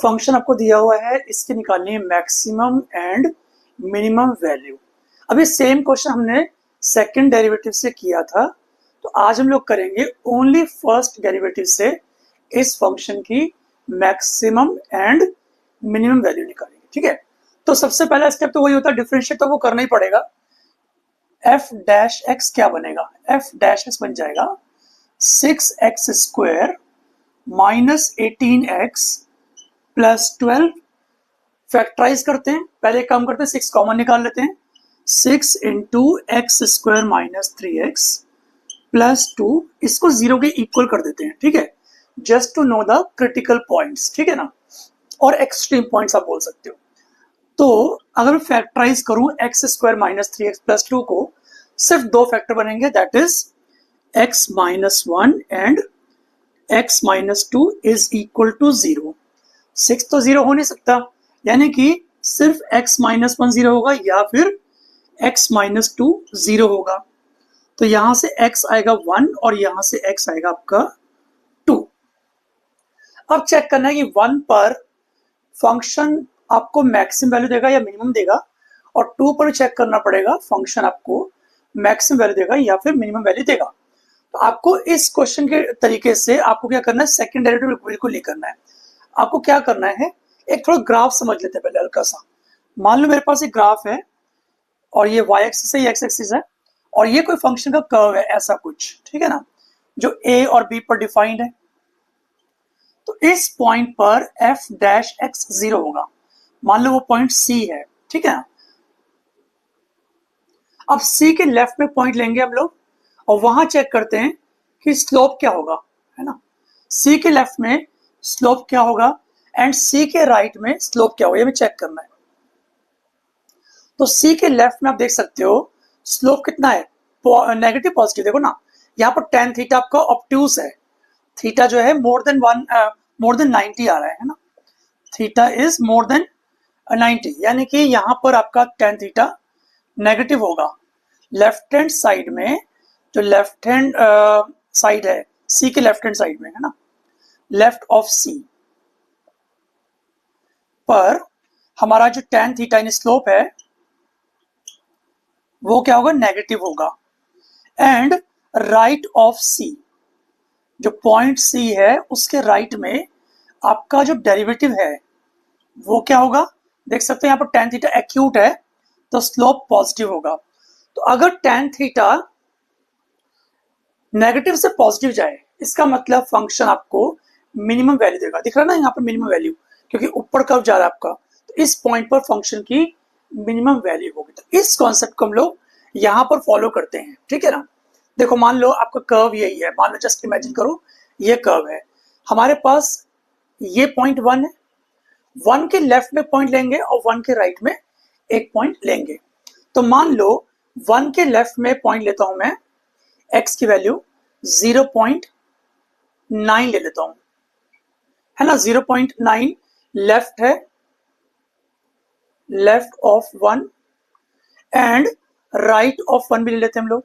Function आपको दिया हुआ है, इसकी निकालनी है मैक्सिमम एंड मिनिमम वैल्यू। अभी सेम क्वेश्चन हमने सेकंड डेरिवेटिव से किया था, तो आज हम लोग करेंगे ओनली फर्स्ट डेरिवेटिव से इस फंक्शन की मैक्सिमम एंड मिनिमम वैल्यू निकालेंगे। ठीक है, तो सबसे पहला स्टेप तो वही होता है, डिफरेंशिएट तो वो करना ही पड़ेगा। एफ डैश एक्स क्या बनेगा, एफ डैश एक्स बन जाएगा 6x square minus 18x plus 12। Factorise करते हैं, पहले काम करते हैं, 6 कॉमन निकाल लेते हैं। 6 into x square minus 3x plus 2, इसको 0 के इक्वल कर देते हैं। ठीक है, just to know the critical points, ठीक है ना, और एक्सट्रीम पॉइंट्स आप बोल सकते हो। तो अगर मैं फैक्टराइज करूं x square minus 3x plus 2 को, सिर्फ दो फैक्टर बनेंगे, that is x minus 1 and x minus 2 is equal to 0। 6 तो 0 हो नहीं सकता, यानी कि सिर्फ x माइनस 1 0 होगा या फिर x माइनस 2 0 होगा। तो यहां से x आएगा 1 और यहां से x आएगा आपका 2। अब चेक करना है कि 1 पर फंक्शन आपको मैक्सिमम वैल्यू देगा या मिनिमम देगा, और 2 पर चेक करना पड़ेगा फंक्शन आपको मैक्सिमम वैल्यू देगा या फिर मिनिमम वैल्यू देगा। तो आपको इस क्वेश्चन के तरीके से आपको क्या करना है, सेकंड डेरिवेटिव बिल्कुल नहीं करना है। आपको क्या करना है, एक थोड़ा ग्राफ समझ लेते हैं पहले हल्का सा। मान लो मेरे पास एक ग्राफ है और ये y एक्सिस है, ये x एक्सिस है, और ये कोई फंक्शन का कर्व है ऐसा कुछ, ठीक है ना, जो a और b पर डिफाइंड है। तो इस पॉइंट पर f डैश x 0 होगा, मान लो वो पॉइंट c है, ठीक है ना। अब c के लेफ्ट में पॉइंट लेंगे हम लोग और वहां चेक करते हैं कि स्लोप क्या होगा, है ना। c के लेफ्ट में स्लोप क्या होगा एंड c के राइट में स्लोप क्या होगा, ये हमें चेक करना है। तो c के लेफ्ट में आप देख सकते हो स्लोप कितना है, नेगेटिव पॉजिटिव। देखो ना, यहाँ पर tan थीटा आपका ऑब्ट्यूज है, थीटा जो है मोर देन 90 आ रहा है ना, थीटा इज मोर देन 90, यानी कि यहाँ पर आपका tan थीटा नेगेटिव होगा। लेफ्ट हैंड साइड में, जो लेफ्ट हैंड साइड है c के लेफ्ट हैंड साइड में, है ना, लेफ्ट ऑफ c पर हमारा जो tan थीटा इन स्लोप है वो क्या होगा, नेगेटिव होगा। एंड राइट ऑफ c, जो पॉइंट c है उसके राइट में आपका जो डेरिवेटिव है वो क्या होगा, देख सकते हैं यहाँ पर tan थीटा एक्यूट है तो स्लोप पॉजिटिव होगा। तो अगर tan थीटा नेगेटिव से पॉजिटिव जाए, इसका मतलब फंक्शन आपको मिनिमम वैल्यू देगा। दिख रहा है ना यहाँ पर मिनिमम वैल्यू, क्योंकि ऊपर कर्व जा रहा है आपका, तो इस पॉइंट पर फंक्शन की मिनिमम वैल्यू होगी। तो इस कॉन्सेप्ट को हम लोग यहाँ पर फॉलो करते हैं, ठीक है ना। देखो मान लो आपका कर्व यही है, मान लो जस्ट इमेजिन करो ये कर्व है, हमारे पास ये पॉइंट 1 है, 1 के लेफ्ट में पॉइंट लेंगे और 1 के राइट में एक पॉइंट लेंगे। तो मान लो 1 के लेफ्ट में पॉइंट लेता हूं मैं, x की वैल्यू 0.9 ले लेता हूं, है ना। 0.9 लेफ्ट है, left of 1 and right of 1 भी ले लेते हैं हम लोग,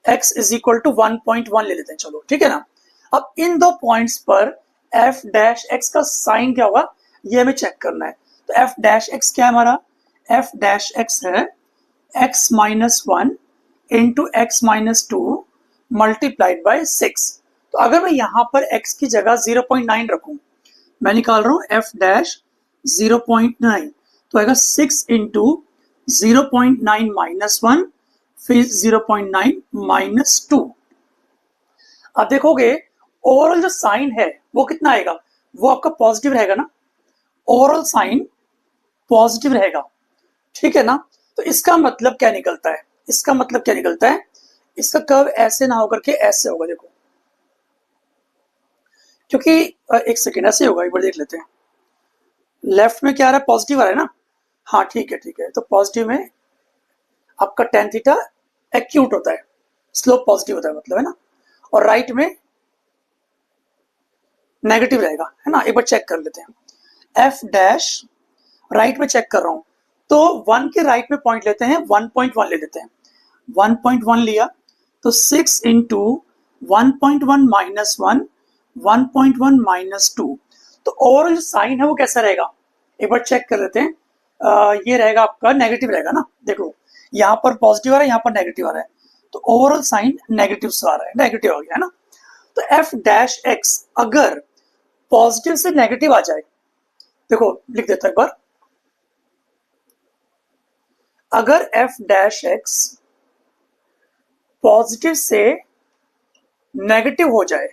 x इज इक्वल टू 1.1 ले लेते हैं, चलो ठीक है ना। अब इन दो पॉइंट्स पर f डैश x का साइन क्या होगा ये हमें चेक करना है। तो f डैश x क्या है हमारा, f डैश x है x minus 1 into x minus 2 multiplied by 6। तो अगर मैं यहाँ पर x की जगह 0.9 रखूं, मैं निकाल रहा हूँ f डैश 0.9, तो आएगा 6 इंटू 0.9 माइनस 1 फिर 0.9 माइनस 2। अब देखोगे ओवरऑल जो साइन है वो कितना आएगा, वो आपका पॉजिटिव रहेगा ना, ओवरऑल साइन पॉजिटिव रहेगा, ठीक है ना। तो इसका मतलब क्या निकलता है, इसका मतलब क्या निकलता है, इसका कर्व ऐसे ना होकर के ऐसे होगा, देखो, क्योंकि एक सेकेंड ऐसे होगा, एक बार देख लेते हैं। लेफ्ट में क्या आ रहा है, पॉजिटिव आ रहा है ना, हाँ ठीक है ठीक है। तो पॉजिटिव में आपका tan थीटा एक्यूट होता है, स्लोप पॉजिटिव होता है मतलब, है ना, और राइट में नेगेटिव रहेगा, है ना। एक बार चेक कर लेते हैं, f डैश राइट में चेक कर रहा हूं, तो 1 के राइट में पॉइंट लेते हैं, 1.1 ले लेते हैं, 1.1 लिया तो 6 इंटू 1.1 माइनस 1 1.1 माइनस 2। तो ओवरऑल जो साइन है वो कैसा रहेगा, एक बार चेक कर लेते हैं। ये रहेगा आपका नेगेटिव रहेगा ना, देखो यहाँ पर पॉजिटिव आ रहा है, यहाँ पर नेगेटिव आ रहा है, तो ओवरऑल साइन नेगेटिव से आ रहा है, नेगेटिव आ गया है ना। तो एफ डैश एक्स अगर पॉजिटिव से नेगेटिव आ जाए, देखो लिख देता एक बार, अगर एफ डैश एक्स पॉजिटिव से नेगेटिव हो जाए,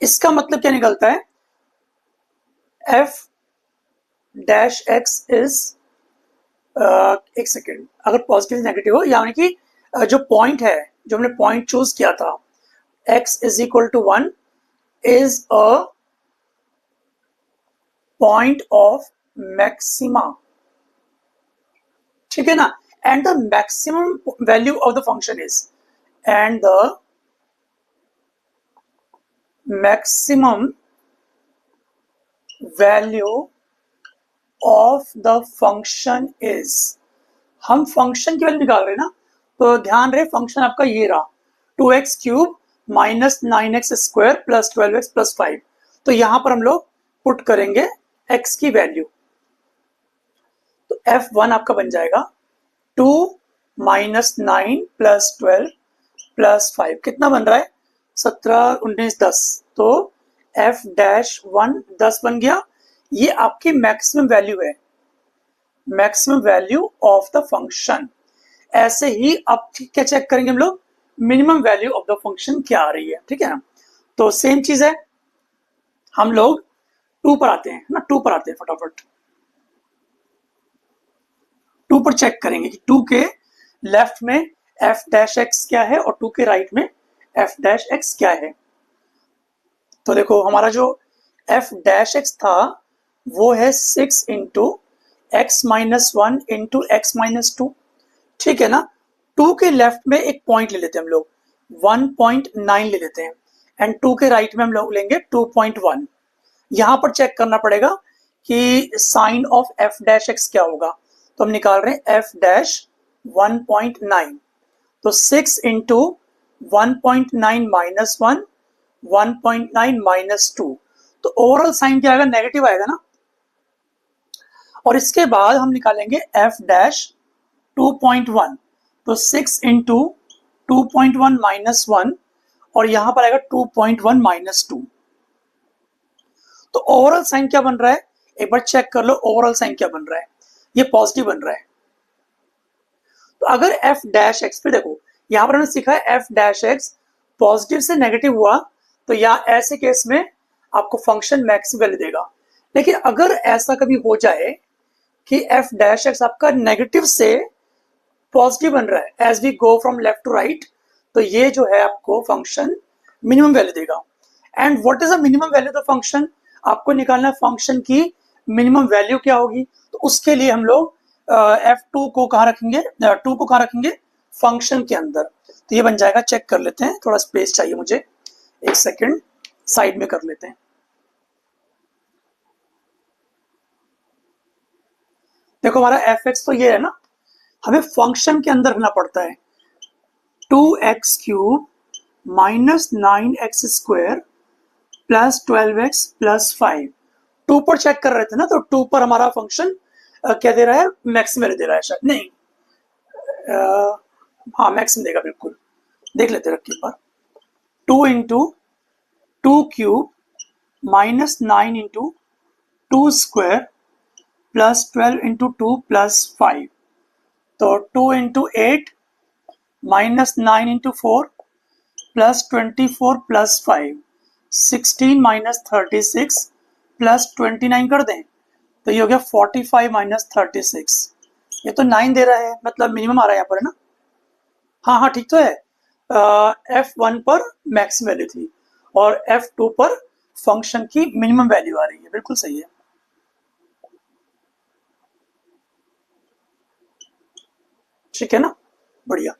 इसका मतलब क्या निकलता है, एफ डैश एक्स इज, एक सेकेंड, अगर पॉजिटिव नेगेटिव हो यानी कि जो पॉइंट है, जो हमने पॉइंट चूज किया था x is equal to 1 is a point of maxima, ठीक है ना, and the maximum value of the function is, and the maximum value of the function is, हम फंक्शन की वैल्यू निकाल रहे हैं ना, तो ध्यान रहे फंक्शन आपका ये रहा 2x cube minus 9x square plus 12x plus 5। तो यहां पर हम लोग पुट करेंगे x की वैल्यू, तो f1 आपका बन जाएगा 2 माइनस 9 प्लस 12 प्लस 5, कितना बन रहा है 17 19 10, तो f डैश 1 10 बन गया। ये आपकी मैक्सिमम वैल्यू है, maximum value of the function. ऐसे ही अब क्या चेक करेंगे हम लोग, minimum value of the function क्या आ रही है, ठीक है ना। तो सेम चीज है, हम लोग 2 पर आते हैं ना, 2 पर आते हैं फटाफट, 2 पर चेक करेंगे कि 2 के लेफ्ट में f डैश एक्स क्या है और 2 के राइट में f डैश एक्स क्या है। तो देखो हमारा जो f डैश एक्स था वो है 6 into x minus 1 into x minus 2, ठीक है ना। 2 के लेफ्ट में एक पॉइंट ले लेते हैं हम लोग, 1.9 ले लेते हैं, एंड 2 के राइट में हम लोग लेंगे 2.1। यहां पर चेक करना पड़ेगा कि sign of f dash x क्या होगा, तो हम निकाल रहे हैं एफ डैश 1.9, तो 6 इंटू 1.9 माइनस 1, 1.9 माइनस 2, तो ओवरऑल साइन क्या आएगा, नेगेटिव आएगा ना। और इसके बाद हम निकालेंगे एफ डैश 2.1, तो 6 इंटू 2.1 माइनस 1, और यहां पर आएगा 2.1 माइनस 2, तो ओवरऑल साइन क्या बन रहा है, एक बार चेक कर लो ओवरऑल साइन क्या बन रहा है, ये पॉजिटिव बन रहा है। तो अगर एफ डैश एक्स पे देखो, यहां पर हमने सीखा है एफ डैश एक्स पॉजिटिव से नेगेटिव हुआ, तो या ऐसे केस में आपको फंक्शन मैक्सिमम वैल्यू देगा। लेकिन अगर ऐसा कभी हो जाए कि एफ डैश एक्स आपका नेगेटिव से पॉजिटिव बन रहा है as we go from left to right, तो ये जो है आपको फंक्शन मिनिमम वैल्यू देगा। And what is the minimum value of the function, आपको निकालना है फंक्शन की मिनिमम वैल्यू क्या होगी। तो उसके लिए हम लोग f2 को कहाँ रखेंगे, 2 को कहाँ रखेंगे, फंक्शन के अंदर। तो ये बन जाएगा, चेक कर लेते हैं, थोड़ा स्पेस चाहिए मुझे, एक सेकेंड साइड में कर लेते हैं। देखो हमारा एफ एक्स तो ये है ना, हमें फंक्शन के अंदर रखना पड़ता है 2x cube minus 9x square plus 12x plus 5। 2 पर चेक कर रहे थे ना, तो 2 पर हमारा फंक्शन क्या दे रहा है, मैक्सिमम वैल्यू दे रहा है शायद, नहीं हाँ मैक्सिमम देगा बिल्कुल, देख लेते रख के एक बार। 2 into 2 cube minus 9 into 2 square plus 12 into 2 plus 5, तो 2 into 8 minus 9 into 4 plus 24 plus 5, 16 minus 36 plus 29 कर दें, तो ये हो गया 45 माइनस 36। ये तो 9 दे रहा है, मतलब मिनिमम आ रहा है यहाँ पर, है ना। हाँ हाँ ठीक तो है, F1 पर मैक्सिमम वैल्यू थी और F2 पर फंक्शन की मिनिमम वैल्यू आ रही है, बिल्कुल सही है। ठीक है ना, बढ़िया।